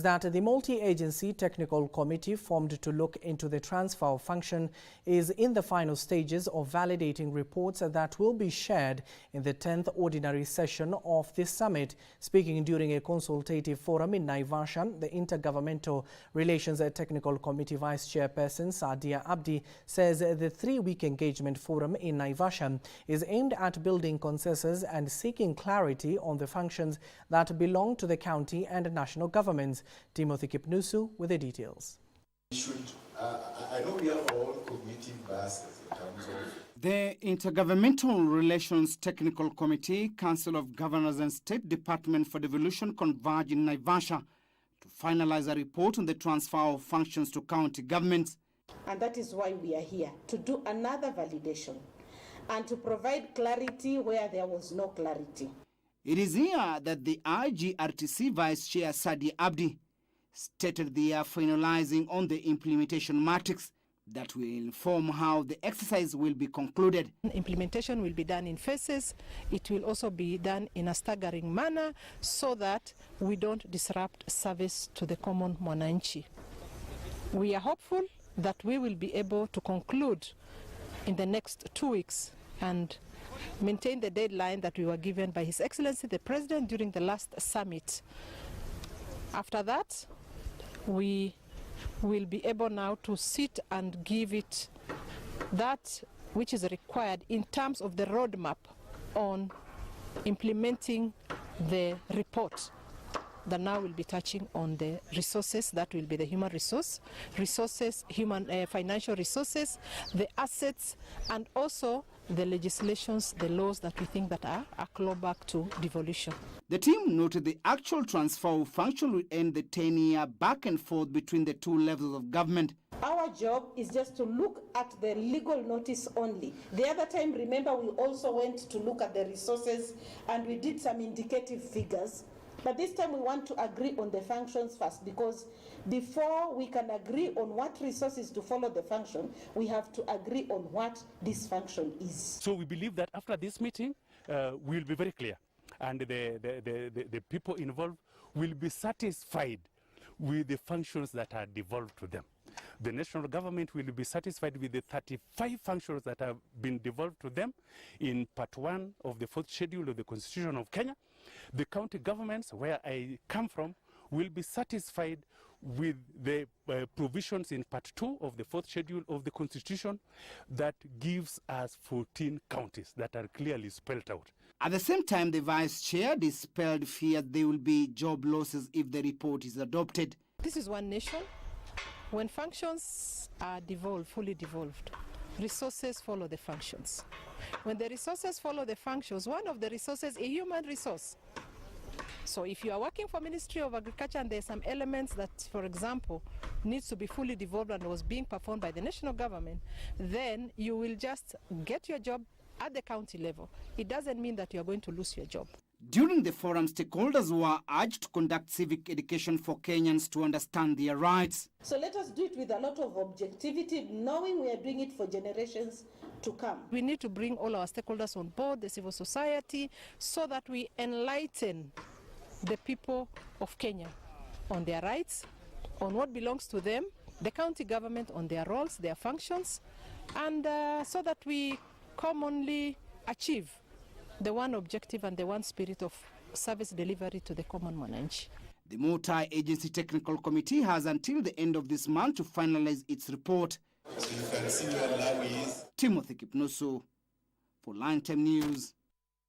That the multi-agency technical committee formed to look into the transfer of function is in the final stages of validating reports that will be shared in the 10th ordinary session of this summit. Speaking during a consultative forum in Naivasha, the Intergovernmental Relations Technical Committee Vice Chairperson Sadia Abdi says the three-week engagement forum in Naivasha is aimed at building consensus and seeking clarity on the functions that belong to the county and national governments. Timothy Kipnusu with the details. I know we have our own cognitive biases in terms of... The Intergovernmental Relations Technical Committee, Council of Governors and State Department for Devolution converge in Naivasha to finalize a report on the transfer of functions to county governments. And that is why we are here, to do another validation and to provide clarity where there was no clarity. It is here that the IGRTC Vice Chair Sadia Abdi stated they are finalizing on the implementation matrix that will inform how the exercise will be concluded. Implementation will be done in phases. It will also be done in a staggering manner so that we don't disrupt service to the common mwananchi. We are hopeful that we will be able to conclude in the next 2 weeks and maintain the deadline that we were given by His Excellency the President during the last summit. After that, we will be able now to sit and give it that which is required in terms of the roadmap on implementing the report that now will be touching on the resources. That will be the human resources, financial resources, the assets, and also the legislations, the laws that we think that are a clawback to devolution. The team noted the actual transfer of function will end the 10-year back and forth between the two levels of government. Our job is just to look at the legal notice only. The other time, remember, we also went to look at the resources and we did some indicative figures. But this time we want to agree on the functions first, because before we can agree on what resources to follow the function, we have to agree on what this function is. So we believe that after this meeting, we'll be very clear, and the people involved will be satisfied with the functions that are devolved to them. The national government will be satisfied with the 35 functions that have been devolved to them in Part 1 of the 4th schedule of the Constitution of Kenya. The county governments, where I come from, will be satisfied with the provisions in Part 2 of the 4th schedule of the Constitution that gives us 14 counties that are clearly spelled out. At the same time, the Vice Chair dispelled fear there will be job losses if the report is adopted. This is one nation. When functions are devolved, fully devolved, resources follow the functions. When the resources follow the functions, one of the resources is a human resource. So if you are working for Ministry of Agriculture and there are some elements that, for example, needs to be fully devolved and was being performed by the national government, then you will just get your job at the county level. It doesn't mean that you are going to lose your job. During the forum, stakeholders were urged to conduct civic education for Kenyans to understand their rights. So let us do it with a lot of objectivity, knowing we are doing it for generations to come. We need to bring all our stakeholders on board, the civil society, so that we enlighten the people of Kenya on their rights, on what belongs to them, the county government on their roles, their functions, and so that we commonly achieve the one objective and the one spirit of service delivery to the common mwananchi. The Multi-Agency Technical Committee has until the end of this month to finalize its report. So you can see where now is. Timothy Kipnusu for Line Time News.